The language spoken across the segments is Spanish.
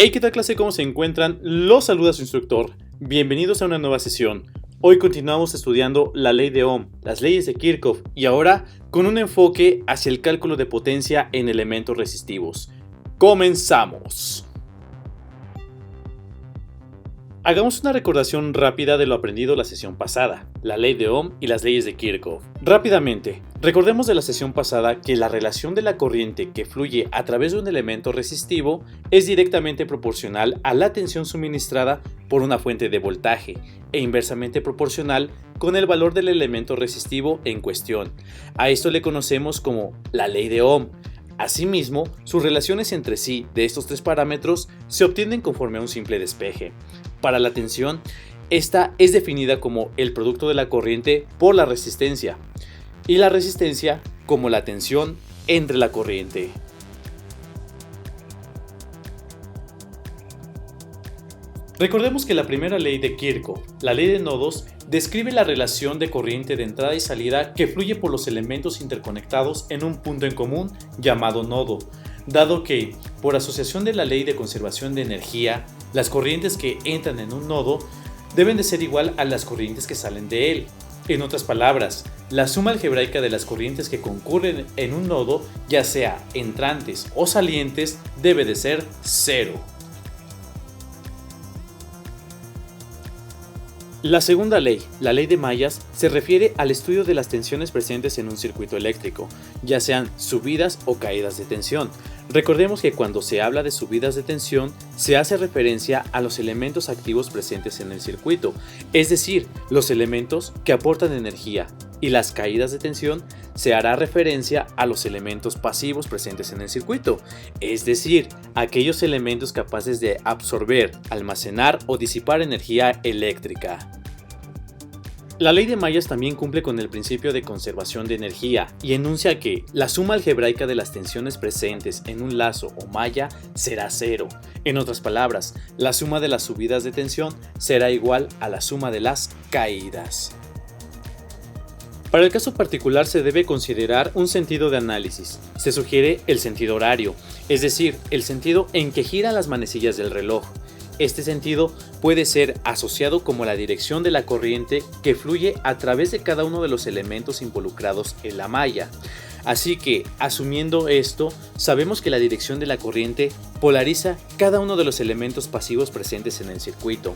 Hey, ¿qué tal clase? ¿Cómo se encuentran? Los saluda su instructor. Bienvenidos a una nueva sesión. Hoy continuamos estudiando la ley de Ohm, las leyes de Kirchhoff y ahora con un enfoque hacia el cálculo de potencia en elementos resistivos. ¡Comenzamos! Hagamos una recordación rápida de lo aprendido la sesión pasada, la ley de Ohm y las leyes de Kirchhoff. Rápidamente, recordemos de la sesión pasada que la relación de la corriente que fluye a través de un elemento resistivo es directamente proporcional a la tensión suministrada por una fuente de voltaje e inversamente proporcional con el valor del elemento resistivo en cuestión. A esto le conocemos como la ley de Ohm. Asimismo, sus relaciones entre sí de estos tres parámetros se obtienen conforme a un simple despeje. Para la tensión, esta es definida como el producto de la corriente por la resistencia y la resistencia como la tensión entre la corriente. Recordemos que la primera ley de Kirchhoff, la ley de nodos, describe la relación de corriente de entrada y salida que fluye por los elementos interconectados en un punto en común llamado nodo, dado que, por asociación de la ley de conservación de energía, las corrientes que entran en un nodo deben de ser igual a las corrientes que salen de él. En otras palabras, la suma algebraica de las corrientes que concurren en un nodo, ya sea entrantes o salientes, debe de ser cero. La segunda ley, la ley de mallas, se refiere al estudio de las tensiones presentes en un circuito eléctrico, ya sean subidas o caídas de tensión. Recordemos que cuando se habla de subidas de tensión, se hace referencia a los elementos activos presentes en el circuito, es decir, los elementos que aportan energía, y las caídas de tensión se hará referencia a los elementos pasivos presentes en el circuito, es decir, aquellos elementos capaces de absorber, almacenar o disipar energía eléctrica. La ley de mallas también cumple con el principio de conservación de energía y enuncia que la suma algebraica de las tensiones presentes en un lazo o malla será cero. En otras palabras, la suma de las subidas de tensión será igual a la suma de las caídas. Para el caso particular se debe considerar un sentido de análisis. Se sugiere el sentido horario, es decir, el sentido en que giran las manecillas del reloj. Este sentido puede ser asociado como la dirección de la corriente que fluye a través de cada uno de los elementos involucrados en la malla. Así que, asumiendo esto, sabemos que la dirección de la corriente polariza cada uno de los elementos pasivos presentes en el circuito.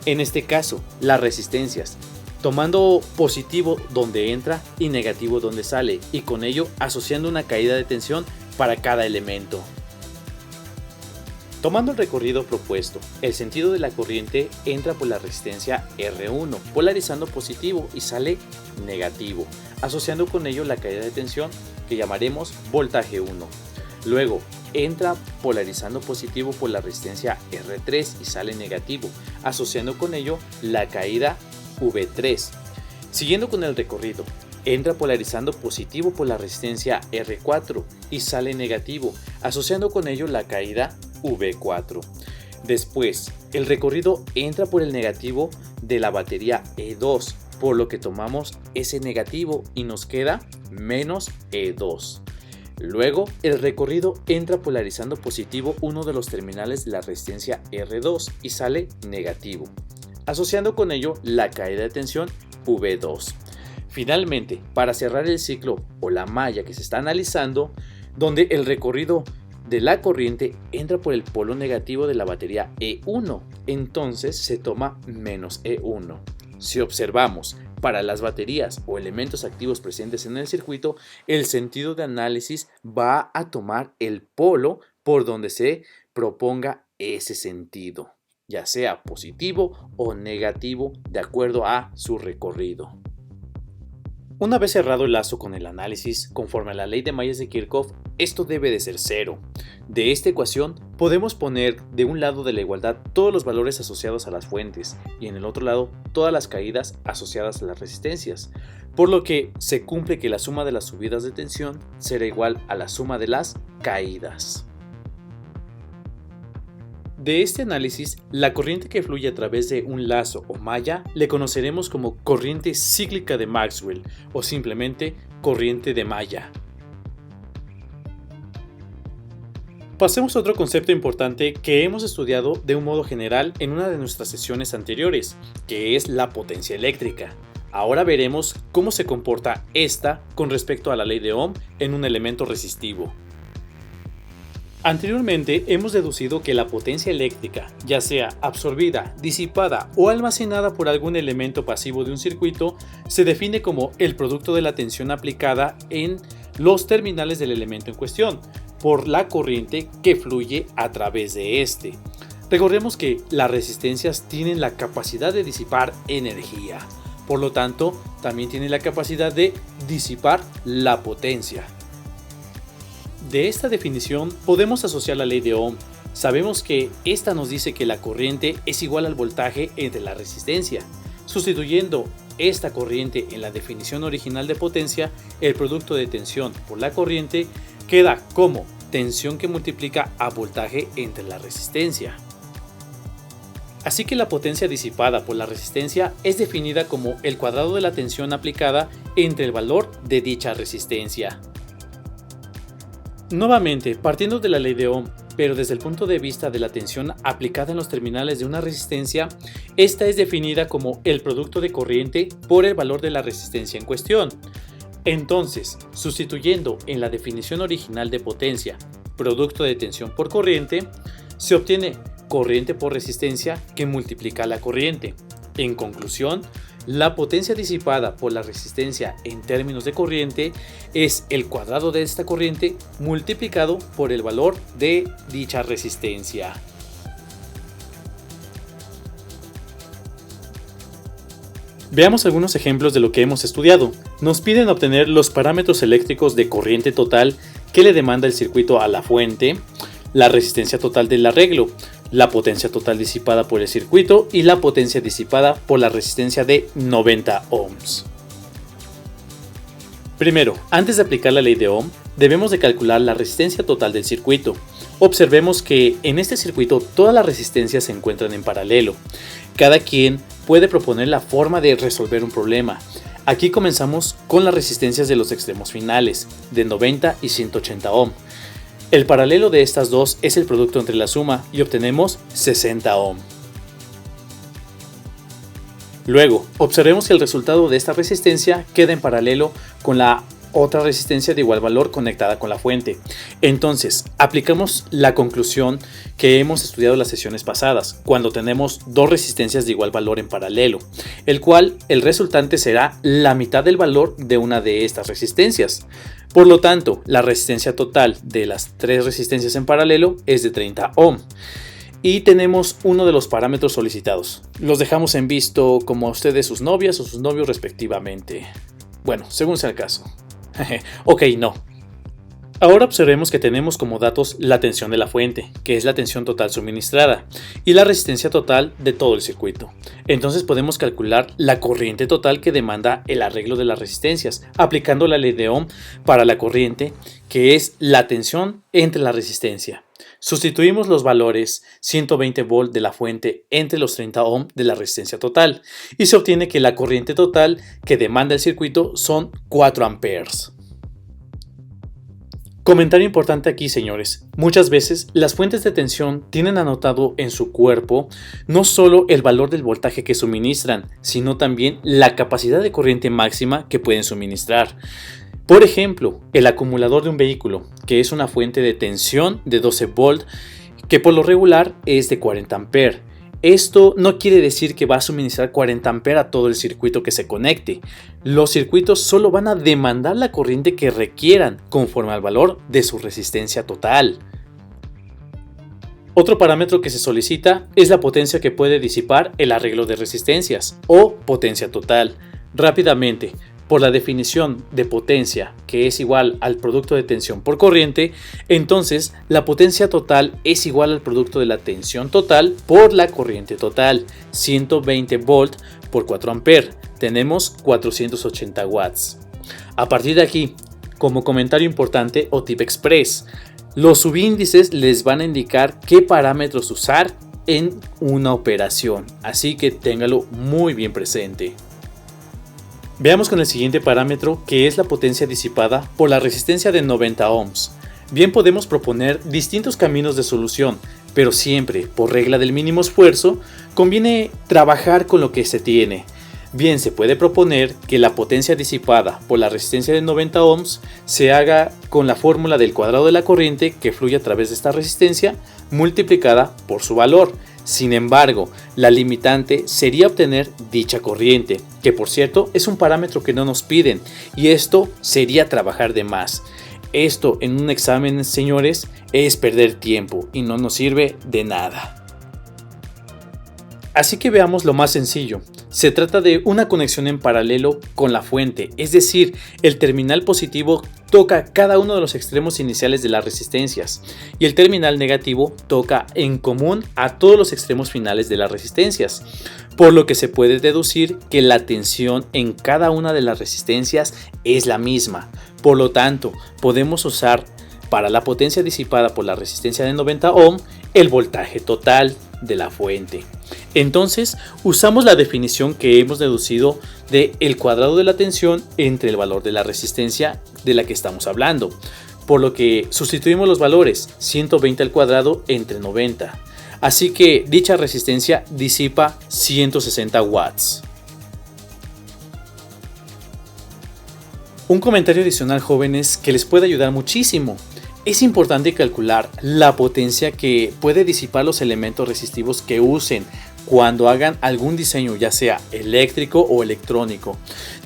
En este caso, las resistencias, tomando positivo donde entra y negativo donde sale, y con ello asociando una caída de tensión para cada elemento. Tomando el recorrido propuesto, el sentido de la corriente entra por la resistencia R1, polarizando positivo y sale negativo, asociando con ello la caída de tensión que llamaremos voltaje 1. Luego, entra polarizando positivo por la resistencia R3 y sale negativo, asociando con ello la caída V3. Siguiendo con el recorrido, entra polarizando positivo por la resistencia R4 y sale negativo, asociando con ello la caída V4. Después, el recorrido entra por el negativo de la batería E2, por lo que tomamos ese negativo y nos queda menos E2. Luego, el recorrido entra polarizando positivo uno de los terminales de la resistencia R2 y sale negativo, asociando con ello la caída de tensión V2. Finalmente, para cerrar el ciclo o la malla que se está analizando, donde el recorrido de la corriente entra por el polo negativo de la batería E1, entonces se toma menos E1. Si observamos para las baterías o elementos activos presentes en el circuito, el sentido de análisis va a tomar el polo por donde se proponga ese sentido, ya sea positivo o negativo de acuerdo a su recorrido. Una vez cerrado el lazo con el análisis, conforme a la ley de mallas de Kirchhoff, esto debe de ser cero. De esta ecuación podemos poner de un lado de la igualdad todos los valores asociados a las fuentes y en el otro lado todas las caídas asociadas a las resistencias, por lo que se cumple que la suma de las subidas de tensión será igual a la suma de las caídas. De este análisis, la corriente que fluye a través de un lazo o malla le conoceremos como corriente cíclica de Maxwell o simplemente corriente de malla. Pasemos a otro concepto importante que hemos estudiado de un modo general en una de nuestras sesiones anteriores, que es la potencia eléctrica. Ahora veremos cómo se comporta esta con respecto a la ley de Ohm en un elemento resistivo. Anteriormente hemos deducido que la potencia eléctrica, ya sea absorbida, disipada o almacenada por algún elemento pasivo de un circuito, se define como el producto de la tensión aplicada en los terminales del elemento en cuestión, por la corriente que fluye a través de este. Recordemos que las resistencias tienen la capacidad de disipar energía, por lo tanto, también tienen la capacidad de disipar la potencia. De esta definición podemos asociar la ley de Ohm. Sabemos que esta nos dice que la corriente es igual al voltaje entre la resistencia. Sustituyendo esta corriente en la definición original de potencia, el producto de tensión por la corriente queda como tensión que multiplica a voltaje entre la resistencia. Así que la potencia disipada por la resistencia es definida como el cuadrado de la tensión aplicada entre el valor de dicha resistencia. Nuevamente, partiendo de la ley de Ohm, pero desde el punto de vista de la tensión aplicada en los terminales de una resistencia, esta es definida como el producto de corriente por el valor de la resistencia en cuestión. Entonces, sustituyendo en la definición original de potencia, producto de tensión por corriente, se obtiene corriente por resistencia que multiplica la corriente. En conclusión, la potencia disipada por la resistencia en términos de corriente es el cuadrado de esta corriente multiplicado por el valor de dicha resistencia. Veamos algunos ejemplos de lo que hemos estudiado. Nos piden obtener los parámetros eléctricos de corriente total que le demanda el circuito a la fuente, la resistencia total del arreglo, la potencia total disipada por el circuito y la potencia disipada por la resistencia de 90 ohms. Primero, antes de aplicar la ley de Ohm, debemos de calcular la resistencia total del circuito. Observemos que en este circuito todas las resistencias se encuentran en paralelo. Cada quien puede proponer la forma de resolver un problema. Aquí comenzamos con las resistencias de los extremos finales, de 90 y 180 ohm. El paralelo de estas dos es el producto entre la suma y obtenemos 60 ohm. Luego, observemos que el resultado de esta resistencia queda en paralelo con la otra resistencia de igual valor conectada con la fuente. Entonces, aplicamos la conclusión que hemos estudiado en las sesiones pasadas, cuando tenemos dos resistencias de igual valor en paralelo, el cual el resultante será la mitad del valor de una de estas resistencias. Por lo tanto, la resistencia total de las tres resistencias en paralelo es de 30 ohm. Y tenemos uno de los parámetros solicitados. Los dejamos en visto como a ustedes sus novias o sus novios respectivamente. Bueno, según sea el caso. Ok, no. Ahora observemos que tenemos como datos la tensión de la fuente, que es la tensión total suministrada, y la resistencia total de todo el circuito. Entonces podemos calcular la corriente total que demanda el arreglo de las resistencias, aplicando la ley de Ohm para la corriente, que es la tensión entre la resistencia. Sustituimos los valores 120 volt de la fuente entre los 30 ohm de la resistencia total y se obtiene que la corriente total que demanda el circuito son 4 amperes. Comentario importante aquí, señores. Muchas veces las fuentes de tensión tienen anotado en su cuerpo no solo el valor del voltaje que suministran, sino también la capacidad de corriente máxima que pueden suministrar. Por ejemplo, el acumulador de un vehículo, que es una fuente de tensión de 12 volt, que por lo regular es de 40 amperes. Esto no quiere decir que va a suministrar 40 amperes a todo el circuito que se conecte. Los circuitos solo van a demandar la corriente que requieran conforme al valor de su resistencia total. Otro parámetro que se solicita es la potencia que puede disipar el arreglo de resistencias o potencia total. Rápidamente, por la definición de potencia, que es igual al producto de tensión por corriente, entonces la potencia total es igual al producto de la tensión total por la corriente total, 120 volt por 4 amperes, tenemos 480 watts. A partir de aquí, como comentario importante o tip express, los subíndices les van a indicar qué parámetros usar en una operación, así que téngalo muy bien presente. Veamos con el siguiente parámetro, que es la potencia disipada por la resistencia de 90 ohms. Bien podemos proponer distintos caminos de solución, pero siempre, por regla del mínimo esfuerzo, conviene trabajar con lo que se tiene. Bien se puede proponer que la potencia disipada por la resistencia de 90 ohms se haga con la fórmula del cuadrado de la corriente que fluye a través de esta resistencia multiplicada por su valor. Sin embargo, la limitante sería obtener dicha corriente, que por cierto es un parámetro que no nos piden, y esto sería trabajar de más. Esto en un examen, señores, es perder tiempo y no nos sirve de nada. Así que veamos lo más sencillo. Se trata de una conexión en paralelo con la fuente, es decir, el terminal positivo toca cada uno de los extremos iniciales de las resistencias y el terminal negativo toca en común a todos los extremos finales de las resistencias, por lo que se puede deducir que la tensión en cada una de las resistencias es la misma. Por lo tanto, podemos usar para la potencia disipada por la resistencia de 90 ohm el voltaje total de la fuente. Entonces usamos la definición que hemos deducido de el cuadrado de la tensión entre el valor de la resistencia de la que estamos hablando, por lo que sustituimos los valores 120 al cuadrado entre 90, así que dicha resistencia disipa 160 watts. Un comentario adicional, jóvenes, que les puede ayudar muchísimo. Es importante calcular la potencia que puede disipar los elementos resistivos que usen cuando hagan algún diseño, ya sea eléctrico o electrónico,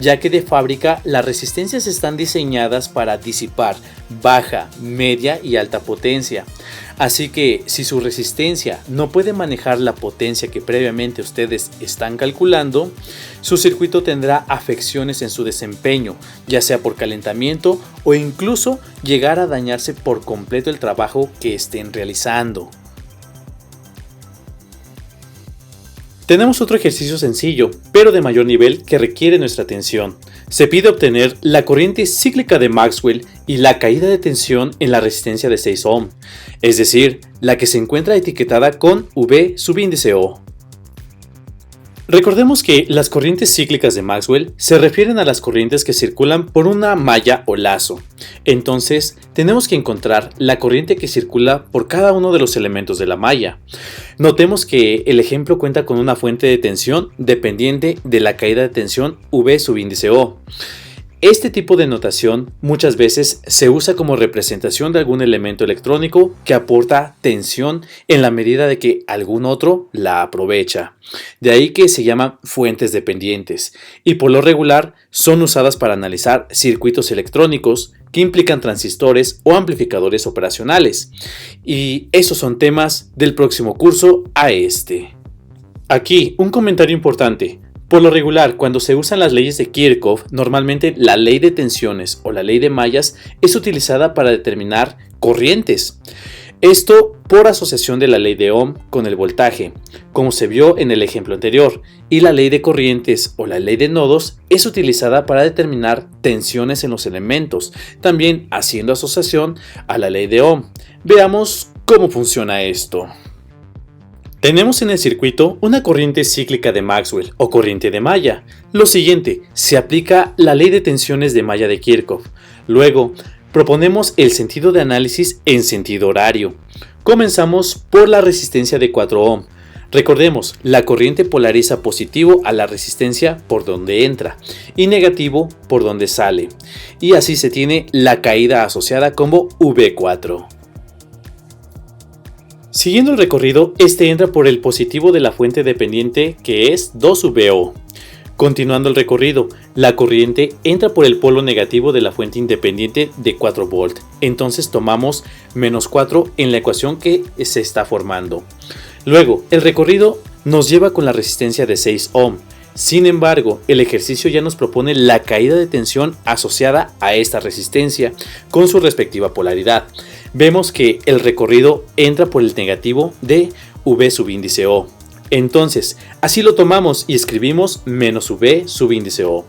ya que de fábrica las resistencias están diseñadas para disipar baja, media y alta potencia. Así que si su resistencia no puede manejar la potencia que previamente ustedes están calculando, su circuito tendrá afecciones en su desempeño, ya sea por calentamiento o incluso llegar a dañarse por completo el trabajo que estén realizando. Tenemos otro ejercicio sencillo, pero de mayor nivel que requiere nuestra atención. Se pide obtener la corriente cíclica de Maxwell y la caída de tensión en la resistencia de 6 ohm, es decir, la que se encuentra etiquetada con V subíndice O. Recordemos que las corrientes cíclicas de Maxwell se refieren a las corrientes que circulan por una malla o lazo. Entonces, tenemos que encontrar la corriente que circula por cada uno de los elementos de la malla. Notemos que el ejemplo cuenta con una fuente de tensión dependiente de la caída de tensión V subíndice O. Este tipo de notación muchas veces se usa como representación de algún elemento electrónico que aporta tensión en la medida de que algún otro la aprovecha. De ahí que se llaman fuentes dependientes y por lo regular son usadas para analizar circuitos electrónicos que implican transistores o amplificadores operacionales. Y esos son temas del próximo curso a este. Aquí un comentario importante. Por lo regular, cuando se usan las leyes de Kirchhoff, normalmente la ley de tensiones o la ley de mallas es utilizada para determinar corrientes. Esto por asociación de la ley de Ohm con el voltaje, como se vio en el ejemplo anterior, y la ley de corrientes o la ley de nodos es utilizada para determinar tensiones en los elementos, también haciendo asociación a la ley de Ohm. Veamos cómo funciona esto. Tenemos en el circuito una corriente cíclica de Maxwell o corriente de malla. Lo siguiente, se aplica la ley de tensiones de malla de Kirchhoff. Luego, proponemos el sentido de análisis en sentido horario. Comenzamos por la resistencia de 4 ohm. Recordemos, la corriente polariza positivo a la resistencia por donde entra y negativo por donde sale. Y así se tiene la caída asociada como V4. Siguiendo el recorrido, este entra por el positivo de la fuente dependiente que es 2VO. Continuando el recorrido, la corriente entra por el polo negativo de la fuente independiente de 4 volt. Entonces tomamos menos 4 en la ecuación que se está formando. Luego, el recorrido nos lleva con la resistencia de 6 ohm. Sin embargo, el ejercicio ya nos propone la caída de tensión asociada a esta resistencia con su respectiva polaridad. Vemos que el recorrido entra por el negativo de V subíndice O. Entonces, así lo tomamos y escribimos menos V subíndice O.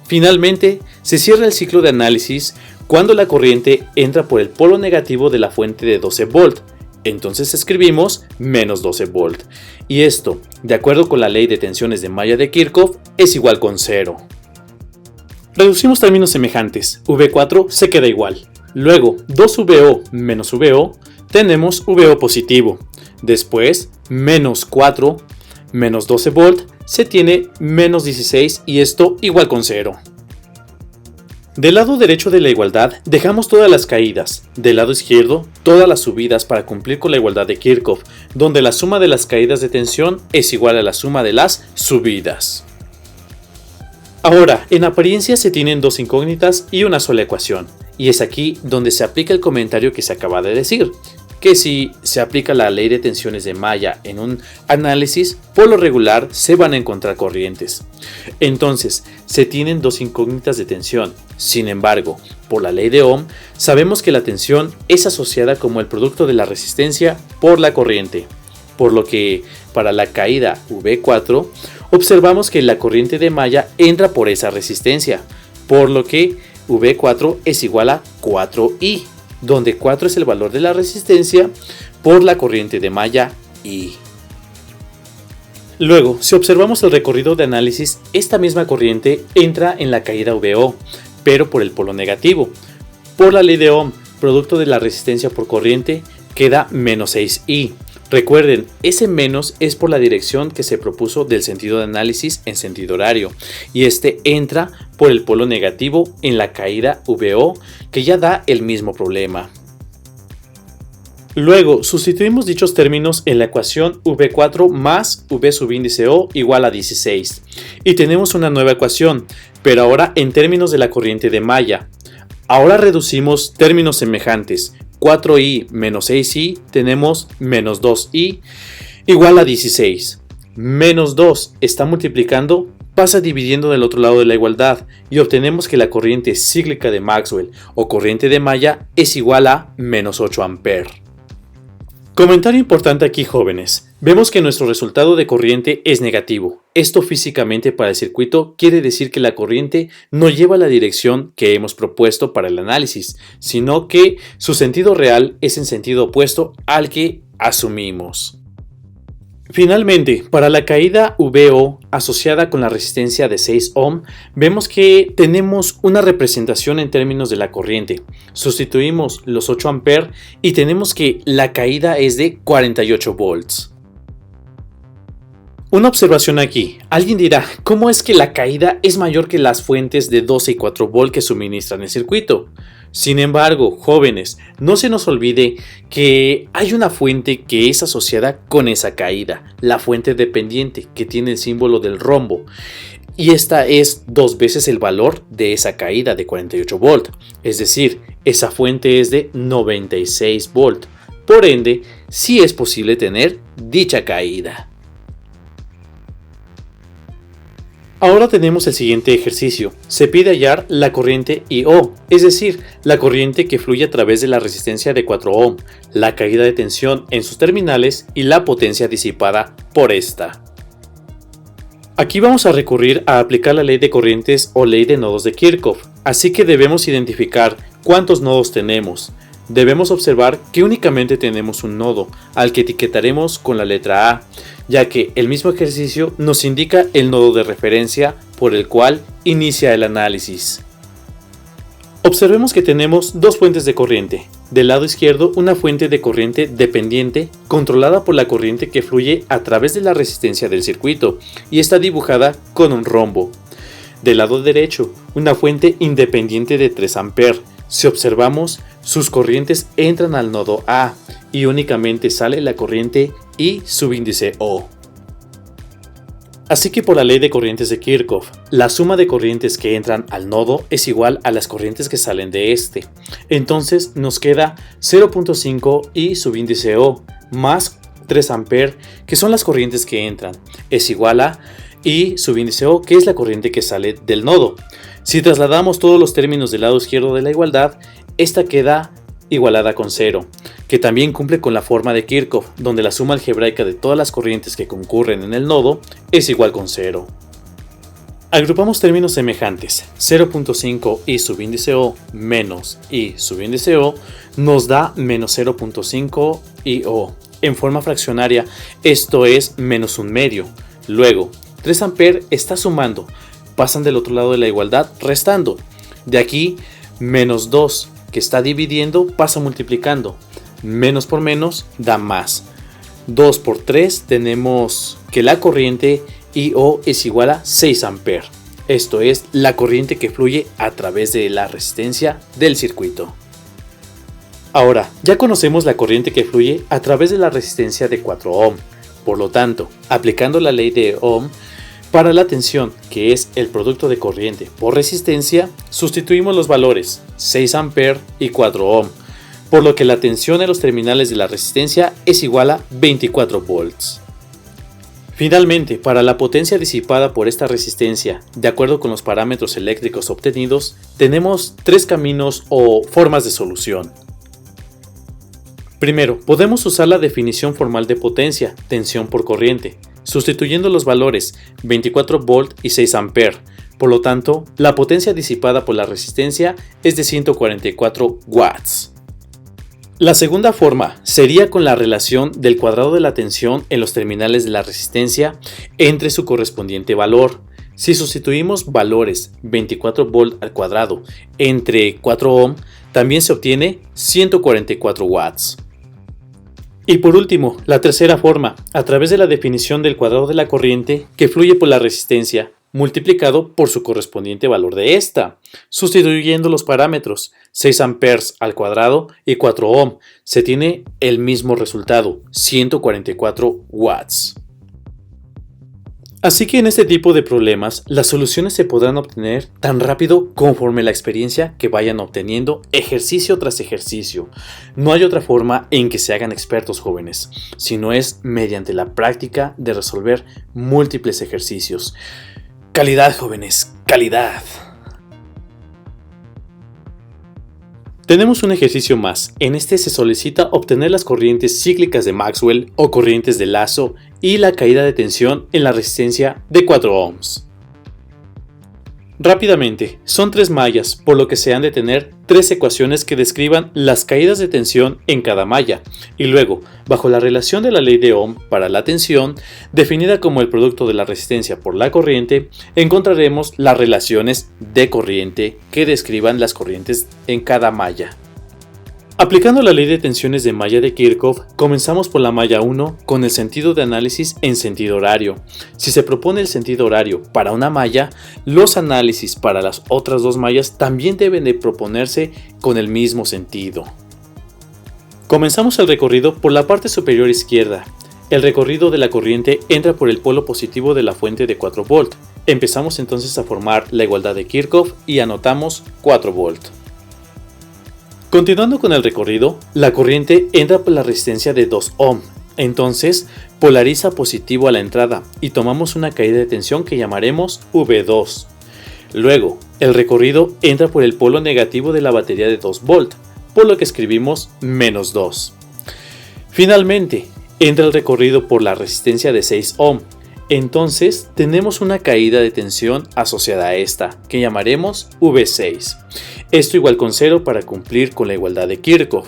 Finalmente, se cierra el ciclo de análisis cuando la corriente entra por el polo negativo de la fuente de 12 volt. Entonces escribimos menos 12 volt. Y esto, de acuerdo con la ley de tensiones de malla de Kirchhoff, es igual con 0. Reducimos términos semejantes. V4 se queda igual. Luego, 2VO menos VO, tenemos VO positivo. Después, menos 4 menos 12 volt, se tiene menos 16 y esto igual con 0. Del lado derecho de la igualdad dejamos todas las caídas, del lado izquierdo todas las subidas para cumplir con la igualdad de Kirchhoff, donde la suma de las caídas de tensión es igual a la suma de las subidas. Ahora, en apariencia se tienen dos incógnitas y una sola ecuación, y es aquí donde se aplica el comentario que se acaba de decir, que si se aplica la ley de tensiones de malla en un análisis, por lo regular se van a encontrar corrientes. Entonces, se tienen dos incógnitas de tensión. Sin embargo, por la ley de Ohm, sabemos que la tensión es asociada como el producto de la resistencia por la corriente. Por lo que, para la caída V4, observamos que la corriente de malla entra por esa resistencia, por lo que V4 es igual a 4I. Donde 4 es el valor de la resistencia por la corriente de malla I. Luego, si observamos el recorrido de análisis, esta misma corriente entra en la caída VO, pero por el polo negativo. Por la ley de Ohm, producto de la resistencia por corriente, queda menos 6I. Recuerden, ese menos es por la dirección que se propuso del sentido de análisis en sentido horario, y este entra por el polo negativo en la caída VO, que ya da el mismo problema. Luego, sustituimos dichos términos en la ecuación V4 más V subíndice O igual a 16, y tenemos una nueva ecuación, pero ahora en términos de la corriente de malla. Ahora reducimos términos semejantes. 4i menos 6i tenemos menos 2i igual a 16. Menos 2 está multiplicando, pasa dividiendo del otro lado de la igualdad y obtenemos que la corriente cíclica de Maxwell o corriente de malla es igual a menos 8 amperes. Comentario importante aquí, jóvenes. Vemos que nuestro resultado de corriente es negativo. Esto físicamente para el circuito quiere decir que la corriente no lleva la dirección que hemos propuesto para el análisis, sino que su sentido real es en sentido opuesto al que asumimos. Finalmente, para la caída VO asociada con la resistencia de 6 ohm, vemos que tenemos una representación en términos de la corriente. Sustituimos los 8 amperes y tenemos que la caída es de 48 volts. Una observación aquí. Alguien dirá, ¿cómo es que la caída es mayor que las fuentes de 12 y 4 volt que suministran el circuito? Sin embargo, jóvenes, no se nos olvide que hay una fuente que es asociada con esa caída, la fuente dependiente que tiene el símbolo del rombo, y esta es 2 veces el valor de esa caída de 48 volt, es decir, esa fuente es de 96 volt, por ende, sí es posible tener dicha caída. Ahora tenemos el siguiente ejercicio. Se pide hallar la corriente IO, es decir, la corriente que fluye a través de la resistencia de 4 ohm, la caída de tensión en sus terminales y la potencia disipada por esta. Aquí vamos a recurrir a aplicar la ley de corrientes o ley de nodos de Kirchhoff, así que debemos identificar cuántos nodos tenemos. Debemos observar que únicamente tenemos un nodo, al que etiquetaremos con la letra A, ya que el mismo ejercicio nos indica el nodo de referencia por el cual inicia el análisis. Observemos que tenemos dos fuentes de corriente. Del lado izquierdo, una fuente de corriente dependiente controlada por la corriente que fluye a través de la resistencia del circuito y está dibujada con un rombo. Del lado derecho, una fuente independiente de 3 amperes. Si observamos, sus corrientes entran al nodo A y únicamente sale la corriente I subíndice O. Así que por la ley de corrientes de Kirchhoff, la suma de corrientes que entran al nodo es igual a las corrientes que salen de este. Entonces nos queda 0.5 I subíndice O más 3 amperes, que son las corrientes que entran, es igual a I subíndice O, que es la corriente que sale del nodo. Si trasladamos todos los términos del lado izquierdo de la igualdad, esta queda igualada con 0, que también cumple con la forma de Kirchhoff, donde la suma algebraica de todas las corrientes que concurren en el nodo es igual con 0. Agrupamos términos semejantes. 0.5 I subíndice O menos I subíndice O nos da menos 0.5 IO. En forma fraccionaria, esto es menos un medio. Luego, 3 amperes está sumando, pasan del otro lado de la igualdad restando. De aquí, menos 2 que está dividiendo pasa multiplicando. Menos por menos da más. 2 por 3 tenemos que la corriente I.O. es igual a 6 amperes. Esto es la corriente que fluye a través de la resistencia del circuito. Ahora, ya conocemos la corriente que fluye a través de la resistencia de 4 ohm. Por lo tanto, aplicando la ley de Ohm, para la tensión, que es el producto de corriente por resistencia, sustituimos los valores 6 amperes y 4 ohm, por lo que la tensión en los terminales de la resistencia es igual a 24 volts. Finalmente, para la potencia disipada por esta resistencia, de acuerdo con los parámetros eléctricos obtenidos, tenemos 3 caminos o formas de solución. Primero, podemos usar la definición formal de potencia, tensión por corriente, sustituyendo los valores 24 volt y 6 amperes. Por lo tanto, la potencia disipada por la resistencia es de 144 watts. La segunda forma sería con la relación del cuadrado de la tensión en los terminales de la resistencia entre su correspondiente valor. Si sustituimos valores 24 volt al cuadrado entre 4 ohm, también se obtiene 144 watts. Y por último, la tercera forma, a través de la definición del cuadrado de la corriente que fluye por la resistencia, multiplicado por su correspondiente valor de esta, sustituyendo los parámetros 6 amperes al cuadrado y 4 ohm, se tiene el mismo resultado, 144 watts. Así que en este tipo de problemas, las soluciones se podrán obtener tan rápido conforme la experiencia que vayan obteniendo ejercicio tras ejercicio. No hay otra forma en que se hagan expertos, jóvenes, sino es mediante la práctica de resolver múltiples ejercicios. Calidad, jóvenes, calidad. Tenemos un ejercicio más. En este se solicita obtener las corrientes cíclicas de Maxwell o corrientes de lazo y la caída de tensión en la resistencia de 4 ohms. Rápidamente, son 3 mallas, por lo que se han de tener 3 ecuaciones que describan las caídas de tensión en cada malla, y luego, bajo la relación de la ley de Ohm para la tensión, definida como el producto de la resistencia por la corriente, encontraremos las relaciones de corriente que describan las corrientes en cada malla. Aplicando la ley de tensiones de malla de Kirchhoff, comenzamos por la malla 1 con el sentido de análisis en sentido horario. Si se propone el sentido horario para una malla, los análisis para las otras 2 mallas también deben de proponerse con el mismo sentido. Comenzamos el recorrido por la parte superior izquierda. El recorrido de la corriente entra por el polo positivo de la fuente de 4 volt. Empezamos entonces a formar la igualdad de Kirchhoff y anotamos 4 volt. Continuando con el recorrido, la corriente entra por la resistencia de 2 ohm, entonces polariza positivo a la entrada y tomamos una caída de tensión que llamaremos V2. Luego, el recorrido entra por el polo negativo de la batería de 2 volt, por lo que escribimos menos 2. Finalmente, entra el recorrido por la resistencia de 6 ohm, entonces tenemos una caída de tensión asociada a esta, que llamaremos V6. Esto igual con 0 para cumplir con la igualdad de Kirchhoff.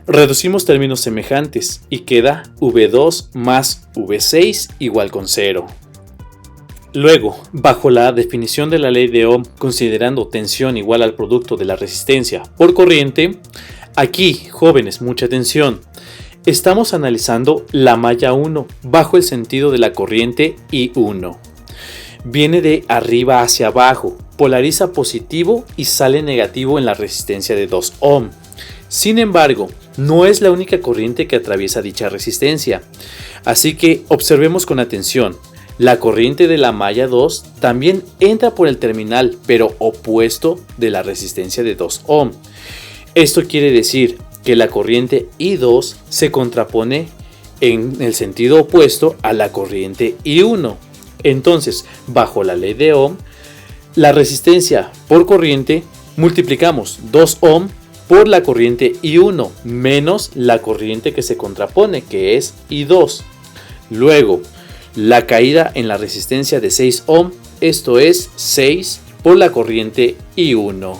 Reducimos términos semejantes y queda V2 más V6 igual con 0. Luego, bajo la definición de la ley de Ohm, considerando tensión igual al producto de la resistencia por corriente, aquí, jóvenes, mucha atención. Estamos analizando la malla 1 bajo el sentido de la corriente I1. Viene de arriba hacia abajo, polariza positivo y sale negativo en la resistencia de 2 ohm. Sin embargo, no es la única corriente que atraviesa dicha resistencia. Así que observemos con atención. La corriente de la malla 2 también entra por el terminal, pero opuesto de la resistencia de 2 ohm. Esto quiere decir que la corriente I2 se contrapone en el sentido opuesto a la corriente I1. Entonces, bajo la ley de Ohm, la resistencia por corriente multiplicamos 2 ohm por la corriente I1 menos la corriente que se contrapone, que es I2. Luego, la caída en la resistencia de 6 ohm, esto es 6 por la corriente I1.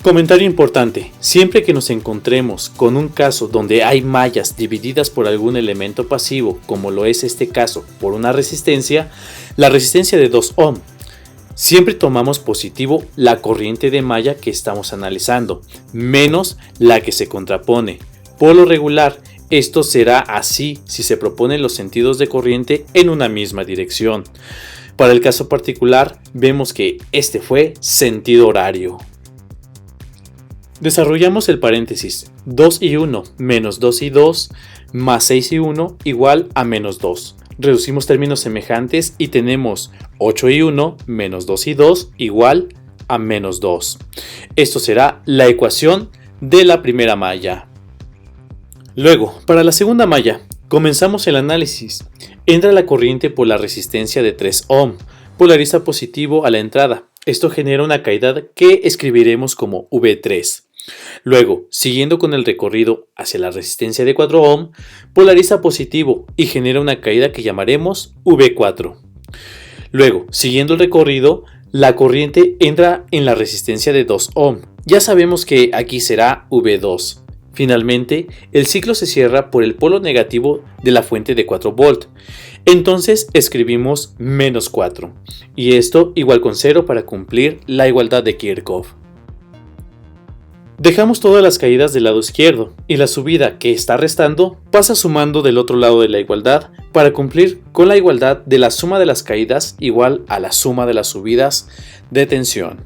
Comentario importante: siempre que nos encontremos con un caso donde hay mallas divididas por algún elemento pasivo, como lo es este caso por una resistencia, la resistencia de 2 ohm, Siempre tomamos positivo la corriente de malla que estamos analizando, menos la que se contrapone. Por lo regular, esto será así si se proponen los sentidos de corriente en una misma dirección. Para el caso particular, vemos que este fue sentido horario. Desarrollamos el paréntesis 2 y 1 menos 2 y 2 más 6 y 1 igual a menos 2. Reducimos términos semejantes y tenemos 8 y 1 menos 2 y 2 igual a menos 2. Esto será la ecuación de la primera malla. Luego, para la segunda malla, comenzamos el análisis. Entra la corriente por la resistencia de 3 ohm, polariza positivo a la entrada. Esto genera una caída que escribiremos como V3. Luego, siguiendo con el recorrido hacia la resistencia de 4 ohm, polariza positivo y genera una caída que llamaremos V4. Luego, siguiendo el recorrido, la corriente entra en la resistencia de 2 ohm. Ya sabemos que aquí será V2. Finalmente, el ciclo se cierra por el polo negativo de la fuente de 4 volt. Entonces escribimos menos 4. Y esto igual con 0 para cumplir la igualdad de Kirchhoff. Dejamos todas las caídas del lado izquierdo y la subida que está restando pasa sumando del otro lado de la igualdad para cumplir con la igualdad de la suma de las caídas igual a la suma de las subidas de tensión.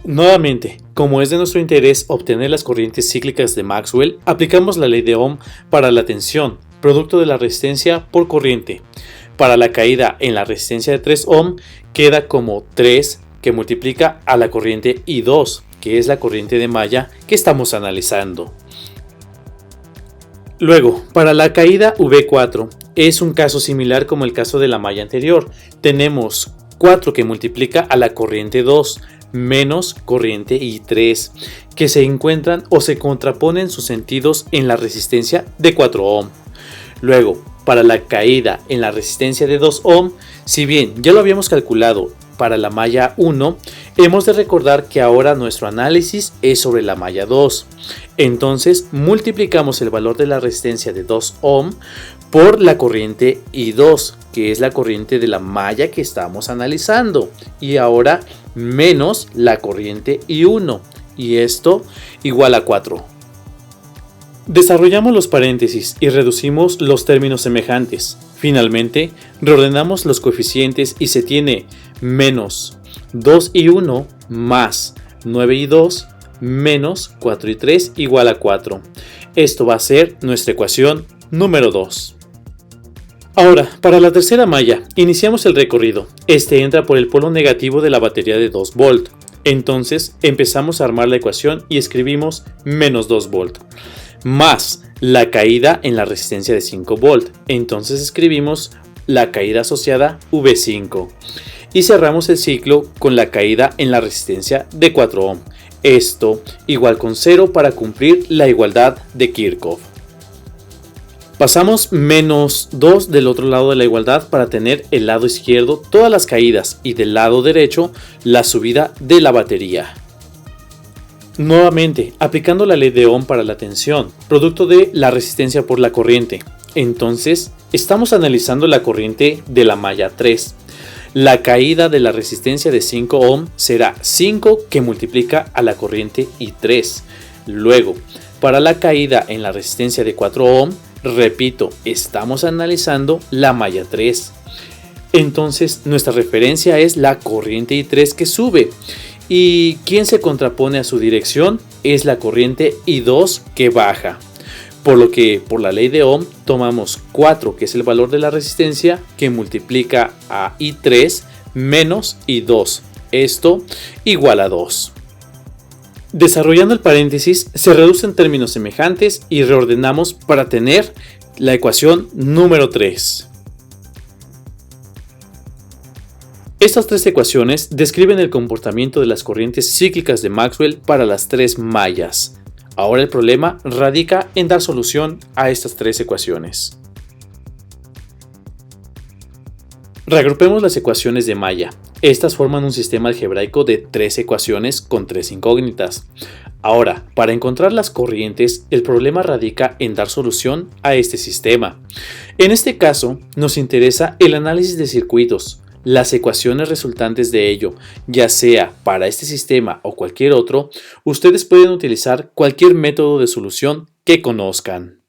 Nuevamente, como es de nuestro interés obtener las corrientes cíclicas de Maxwell, aplicamos la ley de Ohm para la tensión, producto de la resistencia por corriente. Para la caída en la resistencia de 3 ohm queda como 3 que multiplica a la corriente I2, que es la corriente de malla que estamos analizando. Luego, para la caída V4 es un caso similar como el caso de la malla anterior. Tenemos 4 que multiplica a la corriente 2 menos corriente I3, que se encuentran o se contraponen sus sentidos en la resistencia de 4 ohm. Luego, para la caída en la resistencia de 2 ohm, si bien ya lo habíamos calculado para la malla 1, hemos de recordar que ahora nuestro análisis es sobre la malla 2. Entonces multiplicamos el valor de la resistencia de 2 ohm por la corriente I2, que es la corriente de la malla que estamos analizando, y ahora menos la corriente I1, y esto igual a 4. Desarrollamos los paréntesis y reducimos los términos semejantes. Finalmente, reordenamos los coeficientes y se tiene menos 2 y 1 más 9 y 2 menos 4 y 3 igual a 4. Esto va a ser nuestra ecuación número 2. Ahora, para la tercera malla, iniciamos el recorrido. Este entra por el polo negativo de la batería de 2 volt. Entonces, empezamos a armar la ecuación y escribimos menos 2 volt. Más la caída en la resistencia de 5 volt. Entonces escribimos la caída asociada V5. Y cerramos el ciclo con la caída en la resistencia de 4 ohm. Esto igual con 0 para cumplir la igualdad de Kirchhoff. Pasamos menos 2 del otro lado de la igualdad para tener el lado izquierdo todas las caídas y del lado derecho la subida de la batería. Nuevamente, aplicando la ley de Ohm para la tensión, producto de la resistencia por la corriente. Entonces, estamos analizando la corriente de la malla 3. La caída de la resistencia de 5 ohm será 5 que multiplica a la corriente I3. Luego, para la caída en la resistencia de 4 ohm, repito, estamos analizando la malla 3. Entonces, nuestra referencia es la corriente I3 que sube. Y quien se contrapone a su dirección es la corriente I2 que baja. Por lo que por la ley de Ohm tomamos 4, que es el valor de la resistencia, que multiplica a I3 menos I2. Esto igual a 2. Desarrollando el paréntesis, se reducen términos semejantes y reordenamos para tener la ecuación número 3. Estas tres ecuaciones describen el comportamiento de las corrientes cíclicas de Maxwell para las tres mallas. Ahora el problema radica en dar solución a estas tres ecuaciones. Reagrupemos las ecuaciones de malla. Estas forman un sistema algebraico de tres ecuaciones con tres incógnitas. Ahora, para encontrar las corrientes, el problema radica en dar solución a este sistema. En este caso, nos interesa el análisis de circuitos. las ecuaciones resultantes de ello, ya sea para este sistema o cualquier otro, ustedes pueden utilizar cualquier método de solución que conozcan.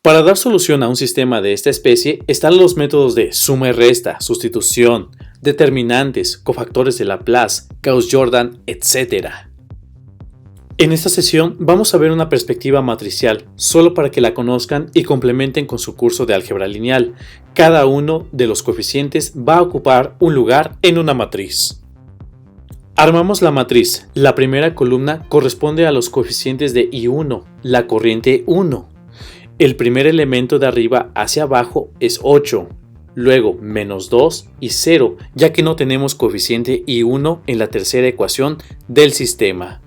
Para dar solución a un sistema de esta especie están los métodos de suma y resta, sustitución, determinantes, cofactores de Laplace, Gauss-Jordan, etc. En esta sesión vamos a ver una perspectiva matricial, solo para que la conozcan y complementen con su curso de álgebra lineal. Cada uno de los coeficientes va a ocupar un lugar en una matriz. Armamos la matriz. La primera columna corresponde a los coeficientes de I1, la corriente 1. El primer elemento de arriba hacia abajo es 8. Luego menos 2 y 0, ya que no tenemos coeficiente I1 en la tercera ecuación del sistema.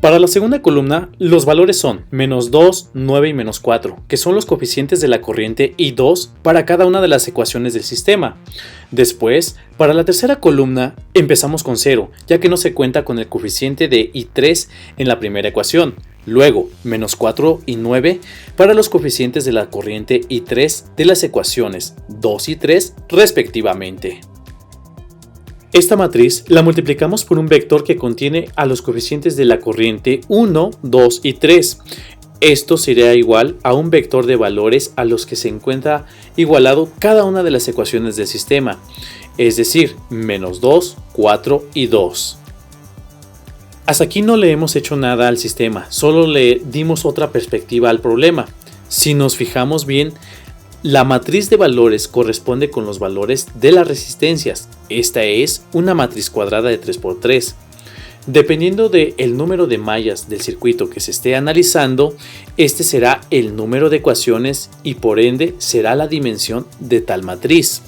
Para la segunda columna, los valores son menos 2, 9 y menos 4, que son los coeficientes de la corriente I2 para cada una de las ecuaciones del sistema. Después, para la tercera columna, empezamos con 0, ya que no se cuenta con el coeficiente de I3 en la primera ecuación. Luego, menos 4 y 9 para los coeficientes de la corriente I3 de las ecuaciones 2 y 3 respectivamente. Esta matriz la multiplicamos por un vector que contiene a los coeficientes de la corriente 1, 2 y 3. Esto sería igual a un vector de valores a los que se encuentra igualado cada una de las ecuaciones del sistema, es decir, menos 2, 4 y 2. Hasta aquí no le hemos hecho nada al sistema, solo le dimos otra perspectiva al problema. Si nos fijamos bien, la matriz de valores corresponde con los valores de las resistencias. Esta es una matriz cuadrada de 3×3. Dependiendo del número de mallas del circuito que se esté analizando, este será el número de ecuaciones y por ende será la dimensión de tal matriz.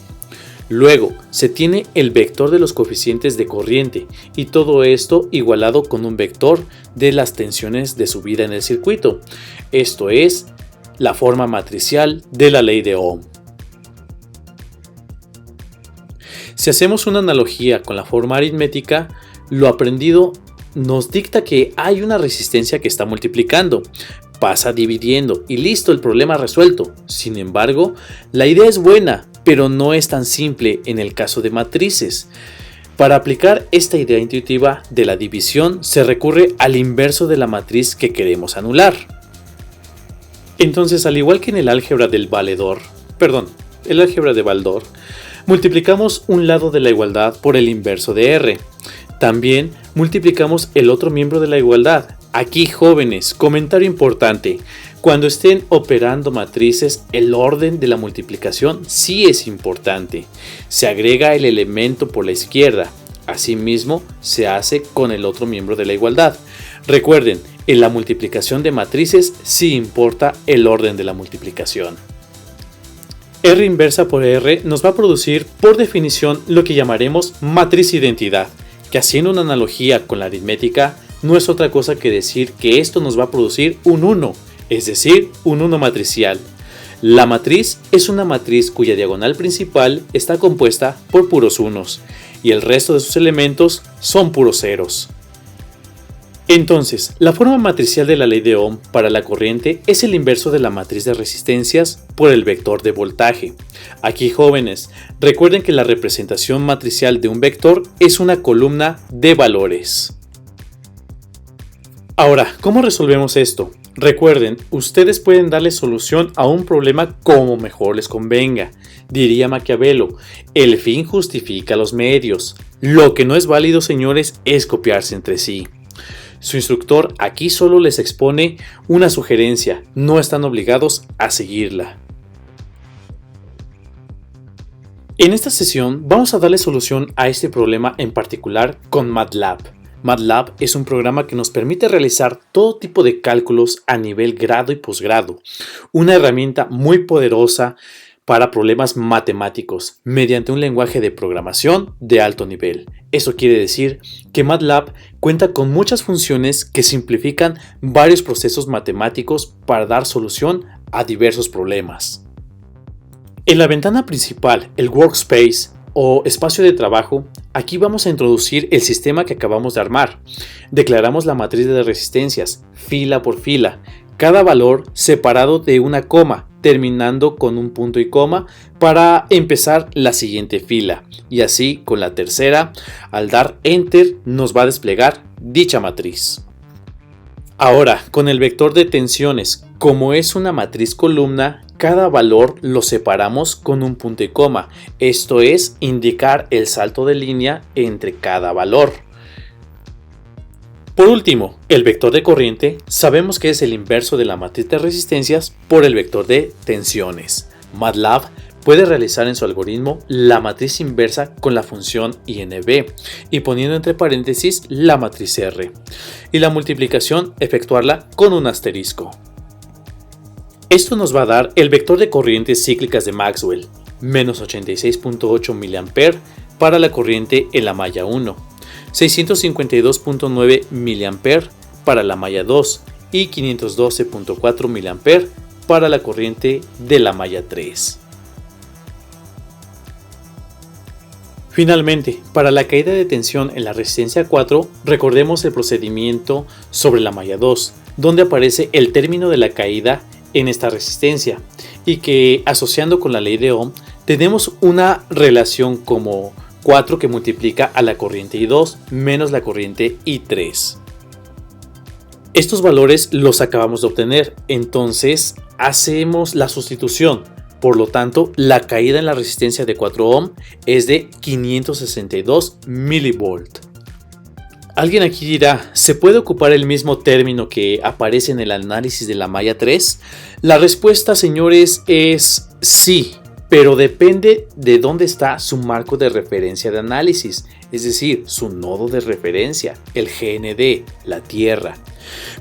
Luego se tiene el vector de los coeficientes de corriente y todo esto igualado con un vector de las tensiones de subida en el circuito. Esto es la forma matricial de la ley de Ohm. Si hacemos una analogía con la forma aritmética, lo aprendido nos dicta que hay una resistencia que está multiplicando, pasa dividiendo y listo, el problema resuelto. Sin embargo, la idea es buena, pero no es tan simple en el caso de matrices. Para aplicar esta idea intuitiva de la división, se recurre al inverso de la matriz que queremos anular. Entonces, al igual que en el álgebra de Baldor, multiplicamos un lado de la igualdad por el inverso de R. También multiplicamos el otro miembro de la igualdad. Aquí, jóvenes, comentario importante. Cuando estén operando matrices, el orden de la multiplicación sí es importante. Se agrega el elemento por la izquierda. Asimismo, se hace con el otro miembro de la igualdad. Recuerden, en la multiplicación de matrices sí importa el orden de la multiplicación. R inversa por R nos va a producir por definición lo que llamaremos matriz identidad, que haciendo una analogía con la aritmética no es otra cosa que decir que esto nos va a producir un 1, es decir, un 1 matricial. La matriz es una matriz cuya diagonal principal está compuesta por puros unos y el resto de sus elementos son puros ceros. Entonces, la forma matricial de la ley de Ohm para la corriente es el inverso de la matriz de resistencias por el vector de voltaje. Aquí, jóvenes, recuerden que la representación matricial de un vector es una columna de valores. Ahora, ¿cómo resolvemos esto? Recuerden, ustedes pueden darle solución a un problema como mejor les convenga. Diría Maquiavelo, el fin justifica los medios. Lo que no es válido, señores, es copiarse entre sí. Su instructor aquí solo les expone una sugerencia, no están obligados a seguirla. En esta sesión vamos a darle solución a este problema en particular con MATLAB. MATLAB es un programa que nos permite realizar todo tipo de cálculos a nivel grado y posgrado, una herramienta muy poderosa para problemas matemáticos mediante un lenguaje de programación de alto nivel. Eso quiere decir que MATLAB cuenta con muchas funciones que simplifican varios procesos matemáticos para dar solución a diversos problemas. En la ventana principal, el Workspace o espacio de trabajo, aquí vamos a introducir el sistema que acabamos de armar. Declaramos la matriz de resistencias, fila por fila. cada valor separado de una coma, terminando con un punto y coma para empezar la siguiente fila. Y así con la tercera, al dar Enter nos va a desplegar dicha matriz. Ahora, con el vector de tensiones, como es una matriz columna, cada valor lo separamos con un punto y coma. Esto es indicar el salto de línea entre cada valor. Por último, el vector de corriente sabemos que es el inverso de la matriz de resistencias por el vector de tensiones. MATLAB puede realizar en su algoritmo la matriz inversa con la función INV y poniendo entre paréntesis la matriz R, y la multiplicación efectuarla con un asterisco. Esto nos va a dar el vector de corrientes cíclicas de Maxwell, menos 86.8 mA para la corriente en la malla 1, 652.9 mA para la malla 2 y 512.4 mA para la corriente de la malla 3. Finalmente, para la caída de tensión en la resistencia 4, recordemos el procedimiento sobre la malla 2, donde aparece el término de la caída en esta resistencia y que, asociando con la ley de Ohm, tenemos una relación como 4 que multiplica a la corriente I2 menos la corriente I3. Estos valores los acabamos de obtener, entonces hacemos la sustitución. Por lo tanto, la caída en la resistencia de 4 ohm es de 562 mV. Alguien aquí dirá, ¿se puede ocupar el mismo término que aparece en el análisis de la malla 3? La respuesta, señores, es sí, pero depende de dónde está su marco de referencia de análisis, es decir, su nodo de referencia, el GND, la Tierra.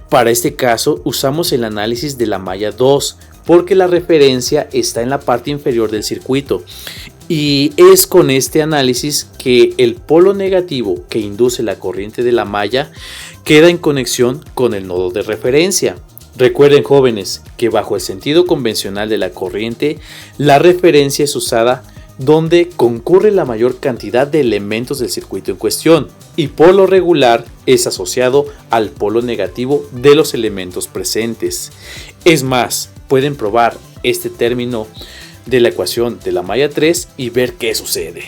Para este caso, usamos el análisis de la malla 2, porque la referencia está en la parte inferior del circuito y es con este análisis que el polo negativo que induce la corriente de la malla queda en conexión con el nodo de referencia. Recuerden, jóvenes, que bajo el sentido convencional de la corriente, la referencia es usada donde concurre la mayor cantidad de elementos del circuito en cuestión y polo regular es asociado al polo negativo de los elementos presentes. Es más, pueden probar este término de la ecuación de la malla 3 y ver qué sucede.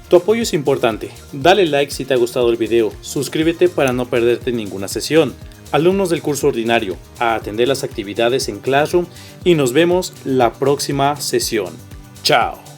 Tu apoyo es importante. Dale like si te ha gustado el video, suscríbete para no perderte ninguna sesión. Alumnos del curso ordinario, a atender las actividades en Classroom y nos vemos la próxima sesión. Chao.